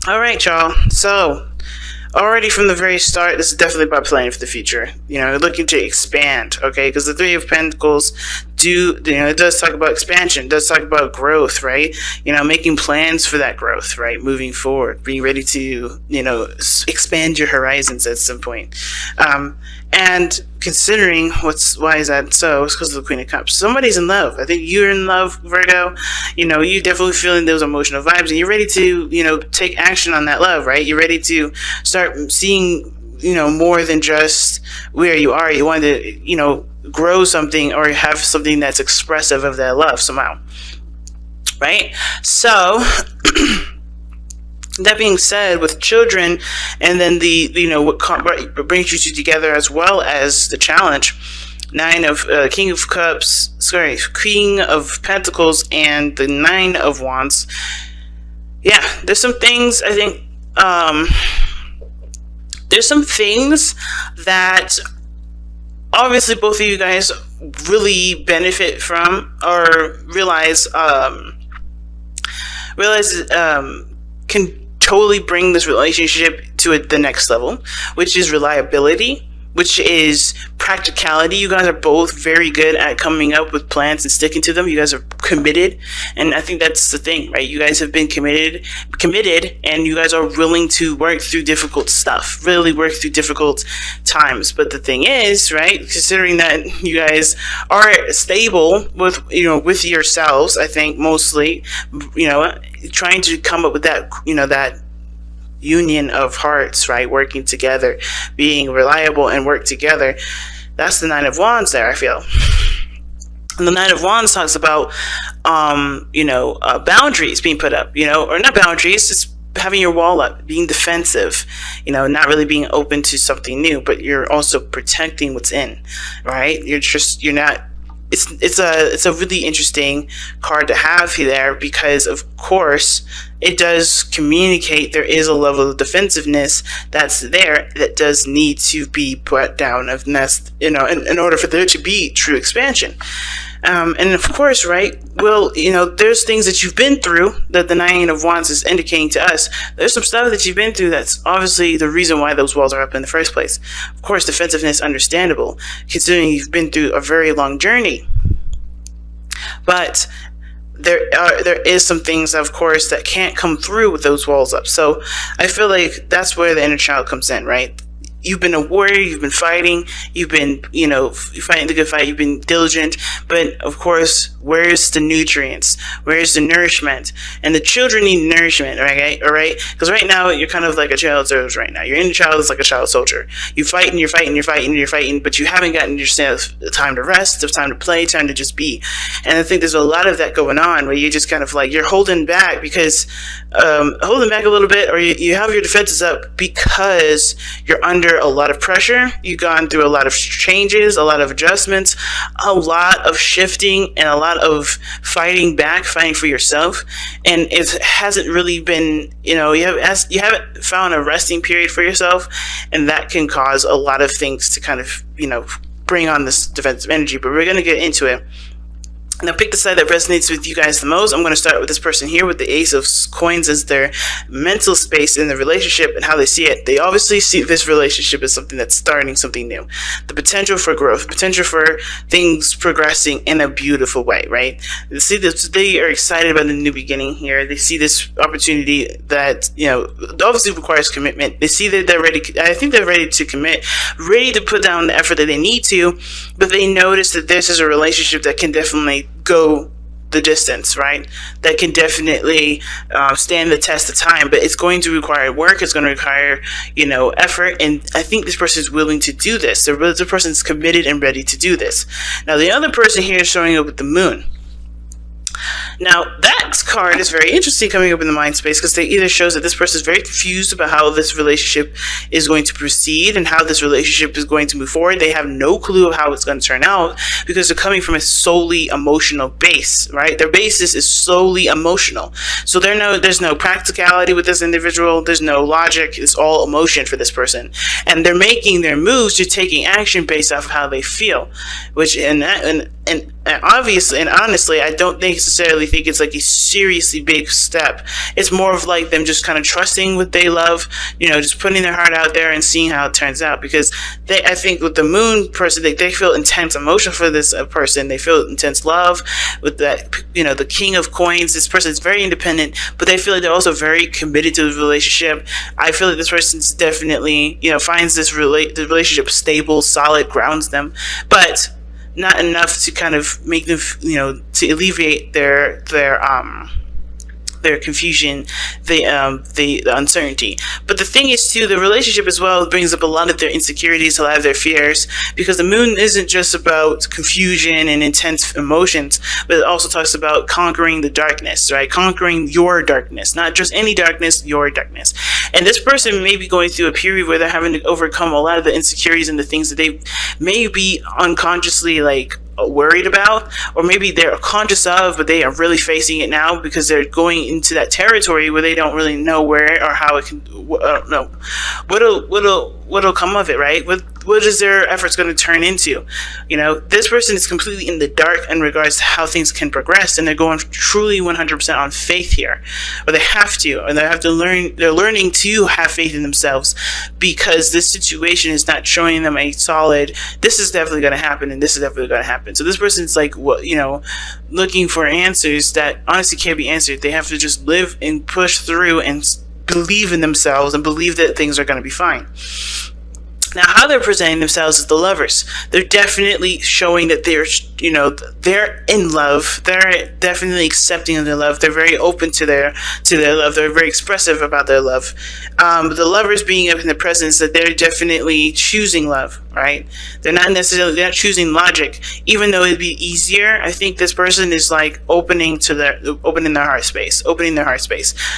All right, y'all. So, already from the very start, this is definitely about planning for the future. Looking to expand, okay? Because the Three of Pentacles it does talk about expansion, it does talk about growth, right? Making plans for that growth, right? Moving forward, being ready to, expand your horizons at some point. And considering why is that so? It's because of the Queen of Cups. Somebody's in love. I think you're in love, Virgo. You're definitely feeling those emotional vibes, and you're ready to, take action on that love, right? You're ready to start seeing, more than just where you are. You want to, grow something or have something that's expressive of that love somehow, right? So, that being said, with children, and then what brings you two together, as well as the challenge, King of Pentacles, and the Nine of Wands. Yeah, there's some things I think. There's some things that obviously both of you guys really benefit from, or realize can totally bring this relationship to the next level, which is reliability, which is practicality. You guys are both very good at coming up with plans and sticking to them. You guys are committed, and I think that's the thing, right? You guys have been committed, and you guys are willing to work through difficult stuff, really work through difficult times. But the thing is, right, considering that you guys are stable with yourselves, I think mostly, trying to come up with that, that union of hearts, right? Working together, being reliable and work together. That's the Nine of Wands there, I feel. And the Nine of Wands talks about, boundaries being put up, or not boundaries, just having your wall up, being defensive, not really being open to something new, but you're also protecting what's in, right? You're not. It's a really interesting card to have there, because of course it does communicate there is a level of defensiveness that's there that does need to be put down in order for there to be true expansion. And of course, right, well, there's things that you've been through that the Nine of Wands is indicating to us. There's some stuff that you've been through that's obviously the reason why those walls are up in the first place. Of course, defensiveness, understandable, considering you've been through a very long journey. But there is some things, of course, that can't come through with those walls up. So I feel like that's where the inner child comes in, right? You've been a warrior, you've been fighting, you've been, fighting the good fight, you've been diligent, but of course, where's the nutrients? Where's the nourishment? And the children need nourishment, right? All right? Because right now, you're kind of like a child soldier right now. Your inner child is like a child soldier. You're fighting, but you haven't gotten yourself the time to rest, the time to play, time to just be. And I think there's a lot of that going on, where you just kind of like, you're holding back because, holding back a little bit, or you have your defenses up because you're under a lot of pressure. You've gone through a lot of changes, a lot of adjustments, a lot of shifting, and a lot of fighting for yourself. And it hasn't really been, you haven't found a resting period for yourself, and that can cause a lot of things to kind of, bring on this defensive energy. But we're going to get into it. Now, pick the side that resonates with you guys the most. I'm going to start with this person here with the Ace of Coins as their mental space in the relationship and how they see it. They obviously see this relationship as something that's starting something new. The potential for growth, potential for things progressing in a beautiful way, right? They see this, they are excited about the new beginning here. They see this opportunity that, obviously requires commitment. They see that they're ready. I think they're ready to commit, ready to put down the effort that they need to, but they notice that this is a relationship that can definitely go the distance, right? That can definitely stand the test of time, but it's going to require work. It's going to require, effort. And I think this person is willing to do this. The person is committed and ready to do this. Now, the other person here is showing up with the Moon. Now, that card is very interesting coming up in the mind space, because it either shows that this person is very confused about how this relationship is going to proceed and how this relationship is going to move forward. They have no clue of how it's going to turn out, because they're coming from a solely emotional base, right? Their basis is solely emotional. So there's no practicality with this individual. There's no logic. It's all emotion for this person. And they're making their moves to taking action based off of how they feel, which and And obviously and honestly, I don't necessarily think it's like a seriously big step. It's more of like them just kind of trusting what they love, just putting their heart out there and seeing how it turns out. Because I think with the moon person, they feel intense emotion for this person. They feel intense love with that, the king of coins. This person is very independent, but they feel like they're also very committed to the relationship. I feel like this person's definitely, finds the relationship stable, solid, grounds them, but not enough to kind of make them, to alleviate their confusion, the uncertainty. But the thing is too, the relationship as well brings up a lot of their insecurities, a lot of their fears, because the moon isn't just about confusion and intense emotions, but it also talks about conquering the darkness, right? Conquering your darkness, not just any darkness, your darkness. And this person may be going through a period where they're having to overcome a lot of the insecurities and the things that they may be unconsciously worried about, or maybe they're conscious of, but they are really facing it now because they're going into that territory where they don't really know where or how it can, no, what'll come of it, right? What is their efforts going to turn into? This person is completely in the dark in regards to how things can progress, and they're going truly 100% on faith here, or they have to, and they have to learn. They're learning to have faith in themselves because this situation is not showing them a solid. This is definitely going to happen, and this is definitely going to happen. So this person's looking for answers that honestly can't be answered. They have to just live and push through and believe in themselves and believe that things are going to be fine. Now, how they're presenting themselves as the lovers, they're definitely showing that they're in love. They're definitely accepting of their love. They're very open to their love. They're very expressive about their love. The lovers being up in the presence, that they're definitely choosing love, right? They're not choosing logic, even though it'd be easier. I think this person is opening their heart space.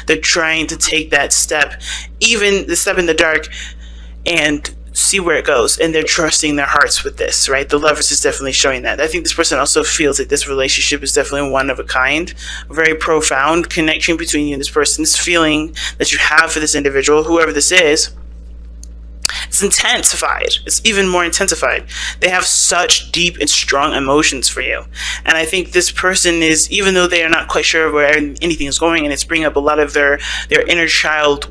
They're trying to take that step, even the step in the dark, and see where it goes, and they're trusting their hearts with this, right? The lovers is definitely showing that. I think this person also feels that this relationship is definitely one of a kind, a very profound connection between you and this person. This feeling that you have for this individual, whoever this is, it's intensified. It's even more intensified. They have such deep and strong emotions for you. And I think this person is, even though they are not quite sure where anything is going, and it's bringing up a lot of their inner child,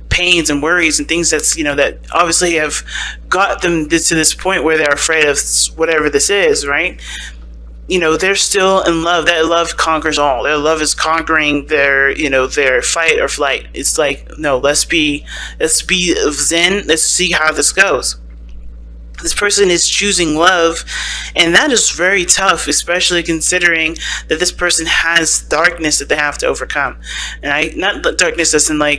pains and worries and things that obviously have got them to this point where they're afraid of whatever this is, right? They're still in love. That love conquers all. Their love is conquering their fight or flight. It's no, let's be zen. Let's see how this goes. This person is choosing love, and that is very tough, especially considering that this person has darkness that they have to overcome. And not darkness that's in they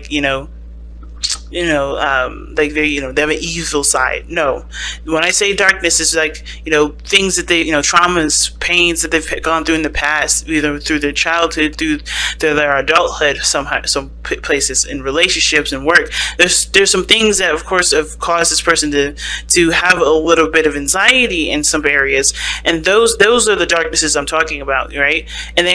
have an evil side. No, when I say darkness, it's things that they, traumas, pains that they've gone through in the past, either through their childhood, through their adulthood, some places in relationships and work. There's some things that, of course, have caused this person to have a little bit of anxiety in some areas, and those are the darknesses I'm talking about, right? And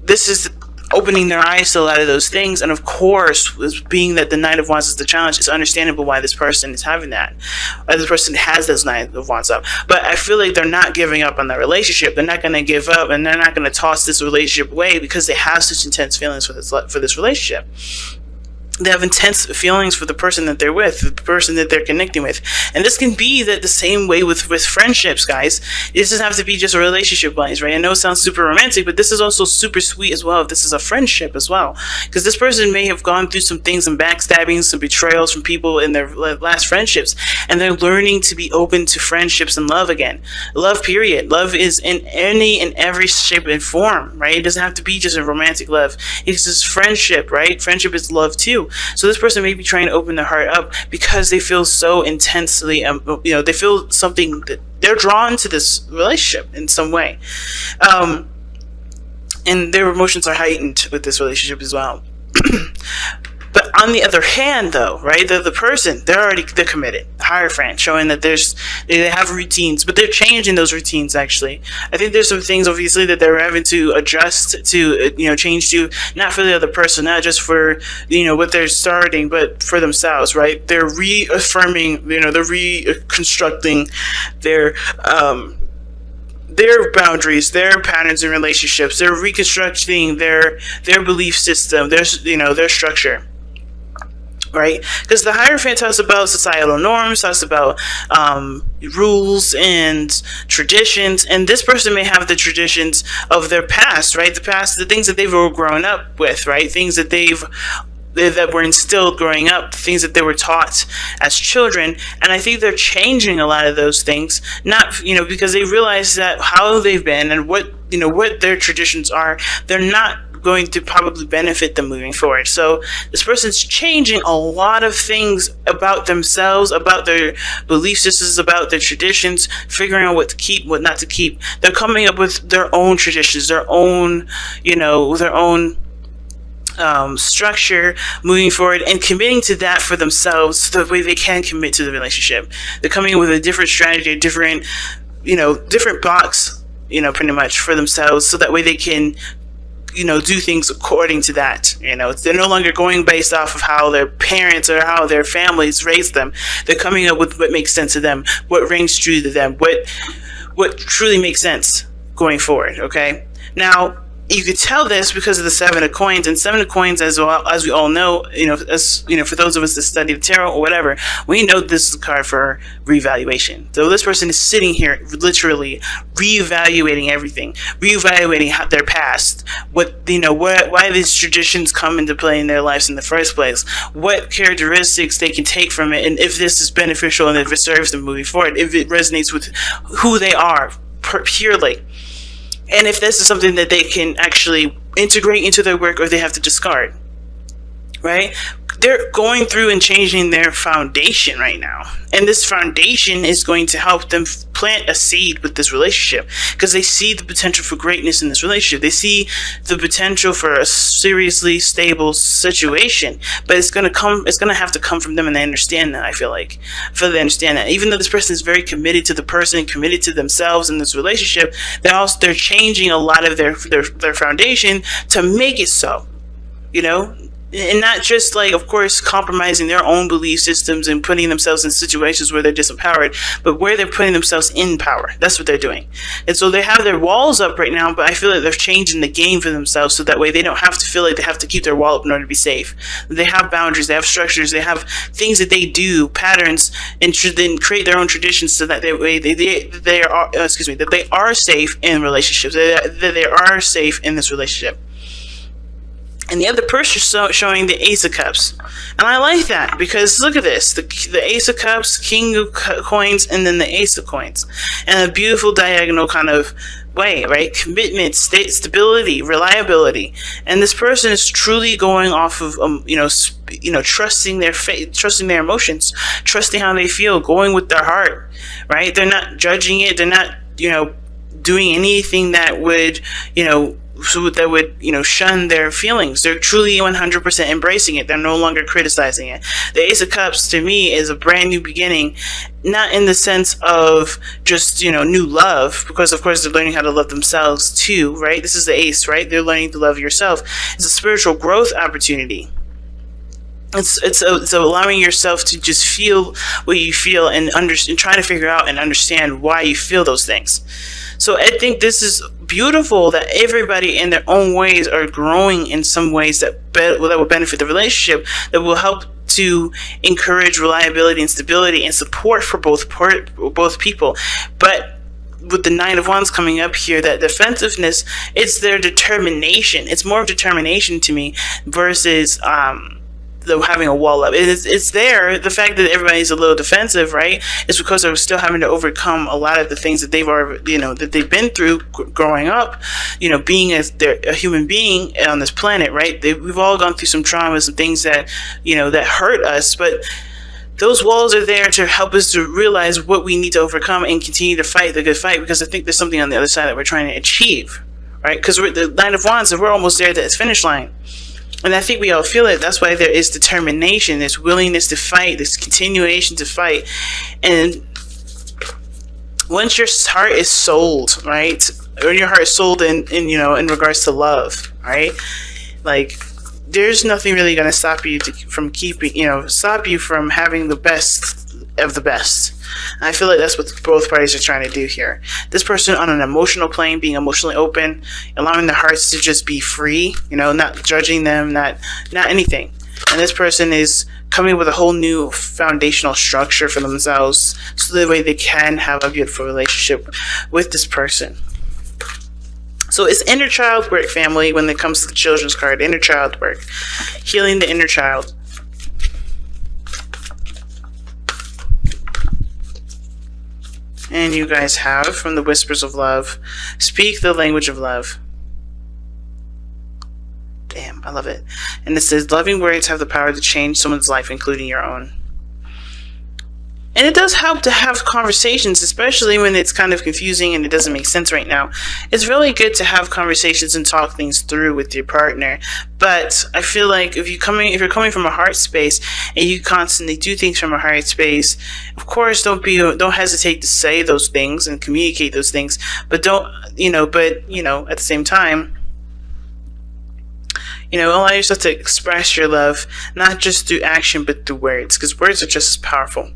this is opening their eyes to a lot of those things. And of course, being that the Knight of Wands is the challenge, it's understandable why this person is having that. Why this person has those Knight of Wands up. But I feel like they're not giving up on that relationship. They're not going to give up, and they're not going to toss this relationship away because they have such intense feelings for this relationship. They have intense feelings for the person that they're with, the person that they're connecting with. And this can be the same way with friendships, guys. It doesn't have to be just a relationship wise, right? I know it sounds super romantic, but this is also super sweet as well if this is a friendship as well. Because this person may have gone through some things, some backstabbing, some betrayals from people in their last friendships, and they're learning to be open to friendships and love again. Love, period. Love is in any and every shape and form, right? It doesn't have to be just a romantic love. It's just friendship, right? Friendship is love too. So this person may be trying to open their heart up because they feel so intensely, they feel something that they're drawn to this relationship in some way. And their emotions are heightened with this relationship as well. But on the other hand, though, right, the person, they're committed. The Hierophant, showing that they have routines, but they're changing those routines, actually. I think there's some things, obviously, that they're having to adjust to, change to, not for the other person, not just for, what they're starting, but for themselves, right? They're reaffirming, they're reconstructing their their boundaries, their patterns in relationships. They're reconstructing their belief system, their structure. Right? Because the Hierophant talks about societal norms, talks about rules and traditions, and this person may have the traditions of their past, right? The things that they've grown up with, right? Things that that were instilled growing up, things that they were taught as children, and I think they're changing a lot of those things, not because they realize that how they've been and what their traditions are, they're not going to probably benefit them moving forward. So this person's changing a lot of things about themselves, about their belief systems, about their traditions, figuring out what to keep, what not to keep. They're coming up with their own traditions, their own structure moving forward, and committing to that for themselves so the way they can commit to the relationship. They're coming up with a different strategy, a different box, pretty much for themselves, so that way they can do things according to that. They're no longer going based off of how their parents or how their families raised them. They're coming up with what makes sense to them, what rings true to them, what truly makes sense going forward. Okay, now you could tell this because of the Seven of Coins, and Seven of Coins, as well as we all know, for those of us that study the tarot or whatever, we know this is a card for reevaluation. So this person is sitting here literally reevaluating everything, reevaluating their past, why these traditions come into play in their lives in the first place, what characteristics they can take from it, and if this is beneficial and if it serves them moving forward, if it resonates with who they are purely. And if this is something that they can actually integrate into their work or they have to discard, right? They're going through and changing their foundation right now. And this foundation is going to help them plant a seed with this relationship, because they see the potential for greatness in this relationship. They see the potential for a seriously stable situation, but it's going to have to come from them, and they understand that. I feel they understand that. Even though this person is very committed to the person, committed to themselves in this relationship, they're changing a lot of their foundation to make it so, and not just of course, compromising their own belief systems and putting themselves in situations where they're disempowered, but where they're putting themselves in power. That's what they're doing. And so they have their walls up right now, but I feel like they're changing the game for themselves, so that way they don't have to feel like they have to keep their wall up in order to be safe. They have boundaries, they have structures, they have things that they do, patterns, and then create their own traditions, so that they are safe in relationships, that they are safe in this relationship. And the other person is showing the Ace of Cups. And I like that, because look at this. The Ace of Cups, King of Coins, and then the Ace of Coins. And a beautiful diagonal kind of way, right? Commitment, stability, reliability. And this person is truly going off of, trusting their faith, trusting their emotions, trusting how they feel, going with their heart, right? They're not judging it. They're not, doing anything that would, shun their feelings. They're truly 100% embracing it. They're no longer criticizing it. The Ace of Cups, to me, is a brand new beginning, not in the sense of just, new love, because of course they're learning how to love themselves too, right? This is the Ace, right? They're learning to love yourself. It's a spiritual growth opportunity. It's allowing yourself to just feel what you feel, and trying to figure out and understand why you feel those things. So I think this is beautiful that everybody in their own ways are growing in some ways that will benefit the relationship, that will help to encourage reliability and stability and support for both people. But with the Nine of Wands coming up here, that defensiveness, it's their determination. It's more of determination to me versus having a wall up. It's there. The fact that everybody's a little defensive, right, is because they're still having to overcome a lot of the things that they've already, that they've been through growing up, being a human being on this planet, right? We've all gone through some traumas and things that, that hurt us, but those walls are there to help us to realize what we need to overcome and continue to fight the good fight, because I think there's something on the other side that we're trying to achieve, right? Because we're the Nine of Wands, and we're almost there at the finish line. And I think we all feel it. That's why there is determination, this willingness to fight, this continuation to fight. And once your heart is sold, right? Or your heart is sold in regards to love, right? There's nothing really going to stop you from having the best of the best. And I feel like that's what both parties are trying to do here. This person on an emotional plane, being emotionally open, allowing their hearts to just be free, not judging them, not anything. And this person is coming with a whole new foundational structure for themselves, so that way they can have a beautiful relationship with this person. So it's inner child work, family, when it comes to the children's card. Inner child work. Healing the inner child. And you guys have, from the Whispers of Love, speak the language of love. Damn, I love it. And it says, loving words have the power to change someone's life, including your own. And it does help to have conversations, especially when it's kind of confusing and it doesn't make sense right now. It's really good to have conversations and talk things through with your partner. But I feel like if you're coming from a heart space and you constantly do things from a heart space, of course, don't hesitate to say those things and communicate those things. But at the same time, allow yourself to express your love, not just through action, but through words, because words are just as powerful.